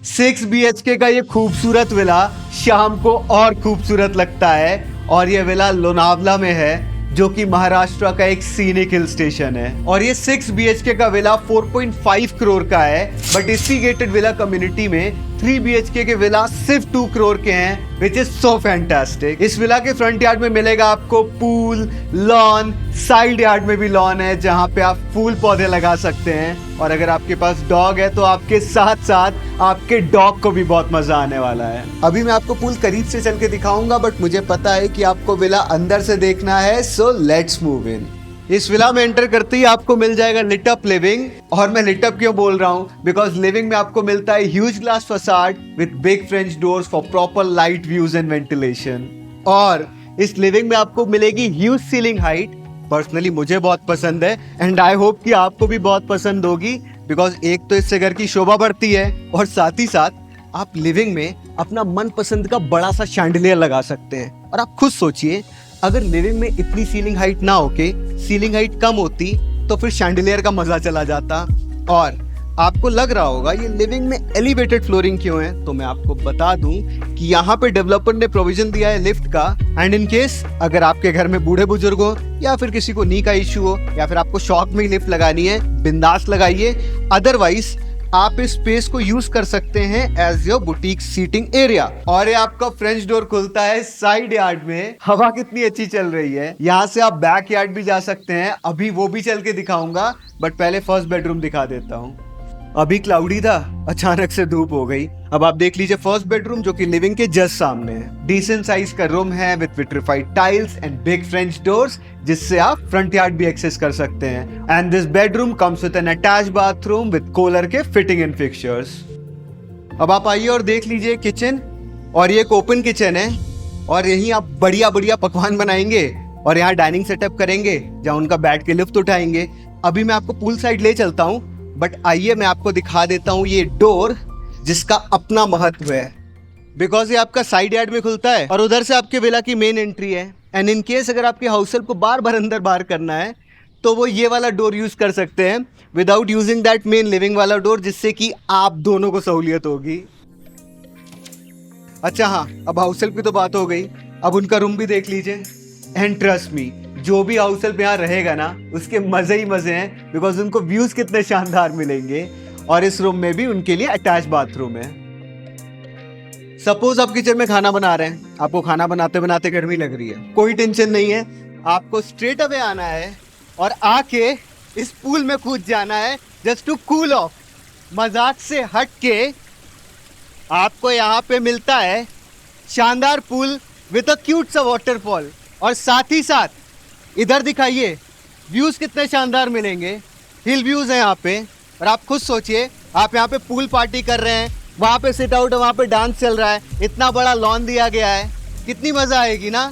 6 BHK का ये खूबसूरत विला शाम को और खूबसूरत लगता है और ये विला लोनावला में है जो कि महाराष्ट्र का एक सीनिक हिल स्टेशन है। और ये 6 BHK का विला 4.5 करोड़ का है, बट इसी गेटेड विला कम्युनिटी में 3 BHK के विला सिर्फ 2 करोड़ के हैं, विच इज सो फैंटास्टिक। इस विला के फ्रंट यार्ड में मिलेगा आपको पूल, लॉन, साइड यार्ड में भी लॉन है जहाँ पे आप फूल पौधे लगा सकते हैं। और अगर आपके पास डॉग है तो आपके साथ साथ आपके डॉग को भी बहुत मजा आने वाला है। अभी मैं आपको पूल करीब से चल के दिखाऊंगा, बट मुझे पता है कि आपको विला अंदर से देखना है, सो लेट्स मूव इन। इस विला में एंटर करते ही आपको मिल जाएगा लिट अप लिविंग। और मैं लिट अप क्यों बोल रहा हूँ, बिकॉज लिविंग में आपको मिलता है huge glass facade with big French doors for proper light views and ventilation. और इस लिविंग में आपको मिलेगी ह्यूज सीलिंग हाइट। पर्सनली मुझे बहुत पसंद है एंड आई होप कि आपको भी बहुत पसंद होगी, बिकॉज एक तो इससे घर की शोभा बढ़ती है और साथ ही साथ आप लिविंग में अपना मनपसंद का बड़ा सा शैंडलियर लगा सकते हैं। और आप खुद सोचिए, अगर लिविंग में इतनी सीलिंग हाइट ना होके सीलिंग हाइट कम होती तो फिर शैंडलियर का मजा चला जाता। और आपको लग रहा होगा ये लिविंग में एलिवेटेड फ्लोरिंग क्यों है, तो मैं आपको बता दूं कि यहाँ पे डेवलपर ने प्रोविजन दिया है लिफ्ट का। एंड इन केस अगर आपके घर में बूढ़े बुजुर्ग हो या फिर किसी को नी का इश्यू हो या फिर आपको शौक में ही लिफ्ट लगानी है, बिंदास लगाइए। अदरवाइज आप इस स्पेस को यूज कर सकते हैं as your boutique seating area. और ये आपका फ्रेंच डोर खुलता है साइड यार्ड में। हवा कितनी अच्छी चल रही है। यहाँ से आप बैक यार्ड भी जा सकते हैं, अभी वो भी चल के दिखाऊंगा, बट पहले फर्स्ट बेडरूम दिखा देता हूँ। अभी क्लाउडी था, अचानक से धूप हो गई। अब आप देख लीजिए फर्स्ट बेडरूम जो कि लिविंग के जस्ट सामने है। डिसेंट साइज का रूम है with vitrified tiles and big French doors, जिससे आप फ्रंट यार्ड भी एक्सेस कर सकते हैं। And this bedroom comes with N attached bathroom with cooler के फिटिंग एंड फिक्सचर्स। अब आप आइए और देख लीजिए किचन, और ये एक ओपन किचन है और यहीं आप बढ़िया बढ़िया पकवान बनाएंगे और यहाँ डाइनिंग सेटअप करेंगे जहाँ उनका बैठ के लुत्फ उठाएंगे। अभी मैं आपको पूल साइड ले चलता हूँ, बट आइए मैं आपको दिखा देता हूँ ये डोर जिसका अपना महत्व है, बिकॉज ये आपका साइड यार्ड में खुलता है और उधर से आपके विला की मेन एंट्री है। एंड इन केस अगर आपके हाउस हेल्प को बार बार अंदर बाहर करना है तो वो ये वाला डोर यूज कर सकते हैं without using that main living वाला डोर, जिससे कि आप दोनों को सहूलियत होगी। अच्छा हाँ, अब हाउस हेल्प की तो बात हो गई, अब उनका रूम भी देख लीजिए। एंड ट्रस्ट मी, जो भी हाउस हेल्प यहाँ रहेगा ना उसके मजे ही मजे हैं, बिकॉज उनको व्यूज कितने शानदार मिलेंगे। और इस रूम में भी उनके लिए अटैच बाथरूम है। सपोज आप किचन में खाना बना रहे हैं, आपको खाना बनाते बनाते गर्मी लग रही है, कोई टेंशन नहीं है, आपको स्ट्रेट अवे आना है और आके इस पूल में कूद जाना है जस्ट टू कूल ऑफ। मजाक से हट के आपको यहाँ पे मिलता है शानदार पूल विद अ क्यूट सा वाटरफॉल, और साथ ही साथ इधर दिखाइए व्यूज कितने शानदार मिलेंगे। हिल व्यूज है यहाँ पे, और आप खुद सोचिए आप यहाँ पे पूल पार्टी कर रहे हैं, वहाँ पे सिट आउट है, वहाँ पे डांस चल रहा है, इतना बड़ा लॉन दिया गया है, कितनी मजा आएगी ना।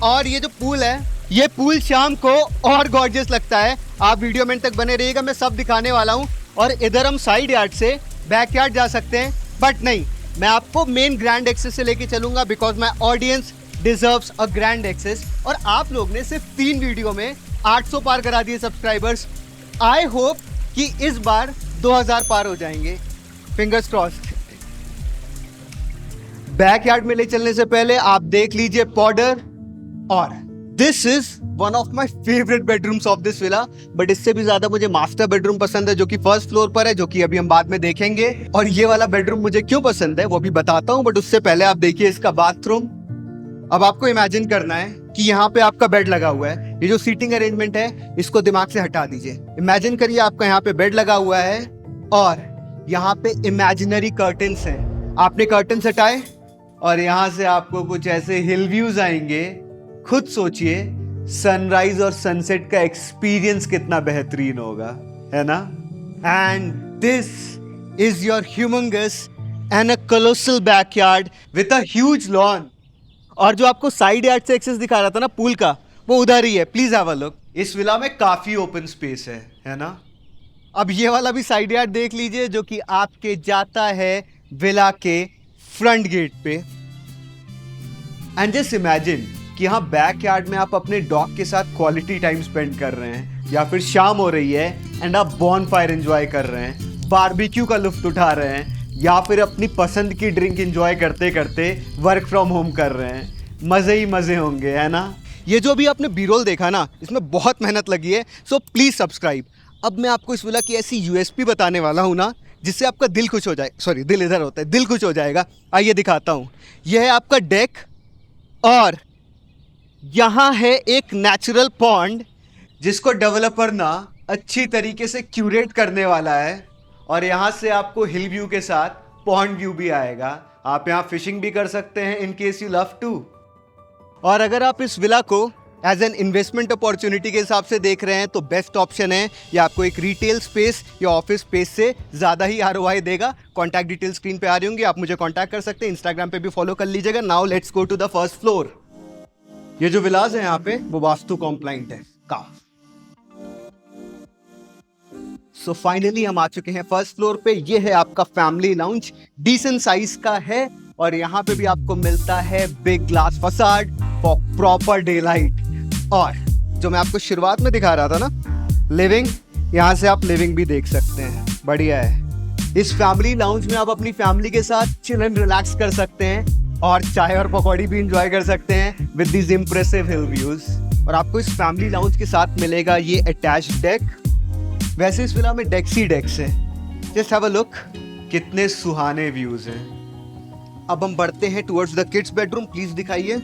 और ये जो पूल है, ये पूल शाम को और गॉर्जियस लगता है। आप वीडियो में तक बने रहिएगा, मैं सब दिखाने वाला हूँ। और इधर हम साइड यार्ड से बैक यार्ड जा सकते हैं, बट नहीं, मैं आपको मेन ग्रैंड एक्सेस से लेके चलूंगा, because my audience deserves a grand access. और आप लोग ने सिर्फ 3 वीडियो में 800 पार करा दिए सब्सक्राइबर्स। आई होप कि इस बार 2000 पार हो जाएंगे, फिंगर्स क्रॉस्ड। बैकयार्ड में ले चलने से पहले आप देख लीजिए पॉडर, और this is one of my favourite bedrooms of this villa. But इससे भी ज्यादा मुझे मास्टर बेडरूम पसंद है जो कि फर्स्ट फ्लोर पर है, जो कि अभी हम बाद में देखेंगे। और ये वाला बेडरूम मुझे क्यों पसंद है वो भी बताता हूँ, बट उससे पहले आप देखिए इसका बाथरूम। अब आपको इमेजिन करना है कि यहाँ पे आपका बेड लगा हुआ है, ये जो सीटिंग अरेंजमेंट है इसको दिमाग से हटा दीजिए। इमेजिन करिए आपका यहाँ पे बेड लगा हुआ है और यहाँ पे इमेजिनरी कर्टन्स हैं। आपने कर्टन्स हटाए और यहाँ से आपको कुछ ऐसे हिल व्यूज आएंगे। खुद सोचिए सनराइज और सनसेट का एक्सपीरियंस कितना बेहतरीन होगा, है ना। And this is your humongous and a colossal backyard with a huge lawn. और जो आपको साइड यार्ड से एक्सेस दिखा रहा था ना पूल का, वो उधर ही है, प्लीज हैव अ लुक। इस विला में काफी ओपन स्पेस है ना। अब ये वाला भी साइड यार्ड देख लीजिए जो कि आपके जाता है विला के फ्रंट गेट पे। एंड जस्ट इमेजिन कि यहाँ बैक यार्ड में आप अपने डॉग के साथ क्वालिटी टाइम स्पेंड कर रहे हैं, या फिर शाम हो रही है एंड आप बॉनफायर एंजॉय कर रहे हैं, बारबेक्यू का लुत्फ उठा रहे हैं, या फिर अपनी पसंद की ड्रिंक एंजॉय करते करते वर्क फ्रॉम होम कर रहे हैं, मज़े ही मज़े होंगे, है ना। ये जो भी आपने बी-रोल देखा ना, इसमें बहुत मेहनत लगी है, सो प्लीज़ सब्सक्राइब। अब मैं आपको इस विला की ऐसी यूएसपी बताने वाला हूँ ना, जिससे आपका दिल खुश हो जाए, सॉरी दिल इधर होता है, दिल खुश हो जाएगा। आइए दिखाता हूँ। यह है आपका डेक और यहाँ है एक नेचुरल पॉन्ड जिसको डेवलपर ना अच्छी तरीके से क्यूरेट करने वाला है। और यहाँ से आपको हिल व्यू के साथ पॉन्ड व्यू भी आएगा। आप यहाँ फिशिंग भी कर सकते हैं in case you love to. और अगर आप इस विला को एज एन इन्वेस्टमेंट अपॉर्चुनिटी के हिसाब से देख रहे हैं तो बेस्ट ऑप्शन है। या आपको एक रिटेल स्पेस या ऑफिस स्पेस से ज़्यादा ही आरओआई देगा। कॉन्टैक्ट डिटेल स्क्रीन पे आ रही होंगी, आप मुझे कॉन्टैक्ट कर सकते हैं, इंस्टाग्राम पे भी फॉलो कर लीजिएगा। Now let's go to the first floor. ये जो विलास है यहाँ पे वो वास्तु कॉम्प्लाइंट है का। सो फाइनली हम आ चुके हैं फर्स्ट फ्लोर पे। ये है आपका फैमिली लाउंज, डिसेंट साइज का है और यहाँ पे भी आपको मिलता है big glass facade for proper day light. और जो मैं आपको शुरुआत में दिखा रहा था ना, लिविंग, यहाँ से आप लिविंग भी देख सकते हैं, बढ़िया है। इस फैमिली लाउंज में आप अपनी फैमिली के साथ चिल एंड रिलैक्स कर सकते हैं और चाय और पकौड़ी भी इंजॉय कर सकते हैं with this impressive hill views. और आपको इस फैमिली लाउंज के साथ मिलेगा ये अटैच्ड डेक। वैसे इस विला में डेक्स ही डेक्स हैं। जस्ट हैव अ लुक, कितने सुहाने व्यूज हैं। अब हम बढ़ते हैं towards the kids bedroom. Please दिखाइए।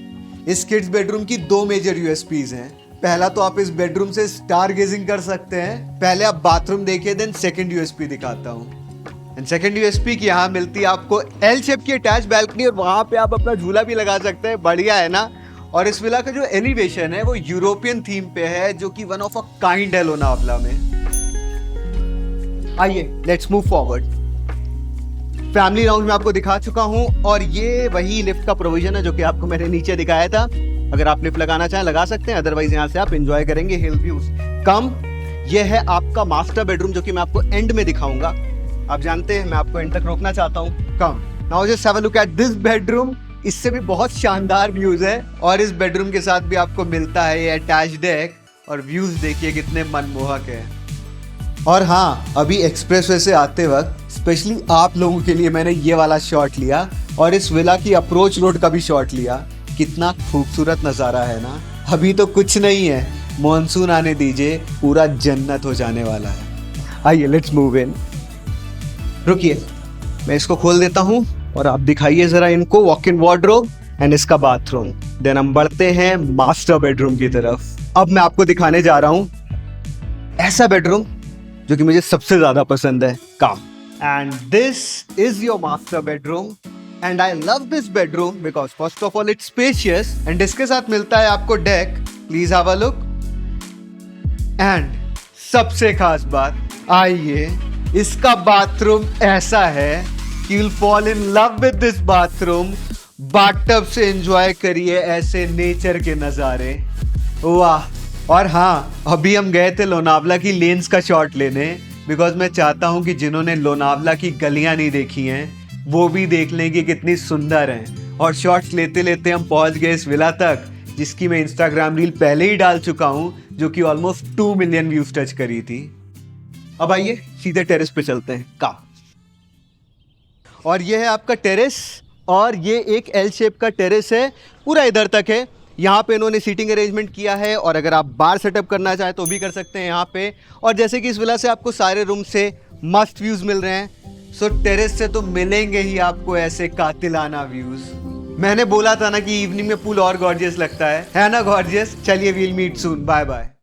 इस किड्स बेडरूम की दो मेजर यूएसपीज हैं। पहला तो आप इस बेडरूम से स्टार गेजिंग कर सकते हैं। पहले आप बाथरूम देखिए, देन सेकंड यूएसपी दिखाता हूँ। एंड सेकंड यूएसपी की यहाँ मिलती है आपको एल शेप की अटैच बैल्कनी और वहां पे आप अपना झूला भी लगा सकते हैं, बढ़िया है ना। और इस विला का जो एलिवेशन है वो यूरोपियन थीम पे है, जो कि वन ऑफ अ काइंड है लोनावला में। आइए let's move forward. Family lounge में आपको दिखा चुका हूं और ये वही लिफ्ट का प्रोविजन है जो कि आपको मैंने नीचे दिखाया था। अगर आप लिफ्ट लगाना चाहें लगा सकते हैं, अदरवाइज यहां से आप एंजॉय करेंगे हिल व्यूज। कम, ये है आपका मास्टर बेडरूम जो कि मैं आपको एंड में दिखाऊंगा। आप जानते हैं मैं आपको एंड तक रोकना चाहता हूं। Come now just have a look at this bedroom. इससे भी बहुत शानदार व्यूज है और इस बेडरूम के साथ भी आपको मिलता है ये अटैच्ड डेक। और व्यूज देखिए कितने मनमोहक है। और हाँ, अभी एक्सप्रेसवे से आते वक्त स्पेशली आप लोगों के लिए मैंने ये वाला शॉट लिया और इस विला की अप्रोच रोड का भी शॉट लिया। कितना खूबसूरत नज़ारा है ना। अभी तो कुछ नहीं है, मॉनसून आने दीजिए, पूरा जन्नत हो जाने वाला है। आइए लेट्स मूव इन। रुकिए, मैं इसको खोल देता हूँ और आप दिखाइए ज़रा इनको वॉक इन वार्डरोब एंड इसका बाथरूम। देन हम बढ़ते हैं मास्टर बेडरूम की तरफ। अब मैं आपको दिखाने जा रहा हूँ ऐसा बेडरूम जो कि मुझे सबसे ज़्यादा पसंद है, काम। And this is your master bedroom and I love this bedroom because first of all it's spacious and इसके साथ मिलता है आपको deck. Please have a look. And सबसे खास बात, आइए, इसका बाथरूम ऐसा है कि you'll fall in love with this bathroom। Bathtub से एंजॉय करिए ऐसे नेचर के नज़ारे, वाह। और हाँ, अभी हम गए थे लोनावला की लेन्स का शॉट लेने बिकॉज मैं चाहता हूँ कि जिन्होंने लोनावला की गलियाँ नहीं देखी हैं वो भी देख लें कि कितनी सुंदर हैं। और शॉट्स लेते लेते हम पहुँच गए इस विला तक जिसकी मैं इंस्टाग्राम रील पहले ही डाल चुका हूँ, जो कि ऑलमोस्ट 2 मिलियन व्यूज टच करी थी। अब आइए सीधे टेरेस पे चलते हैं का। और ये है आपका टेरेस और ये एक एल शेप का टेरेस है, पूरा इधर तक है। यहाँ पे इन्होंने सीटिंग अरेंजमेंट किया है और अगर आप बार सेटअप करना चाहें तो भी कर सकते हैं यहाँ पे। और जैसे कि इस विला से आपको सारे रूम से मस्त व्यूज़ मिल रहे हैं, सो टेरेस से तो मिलेंगे ही आपको ऐसे कातिलाना व्यूज़। मैंने बोला था ना कि इवनिंग में पूल और गॉर्जियस लगता है ना गॉर्जियस। चलिए we'll meet soon, bye bye.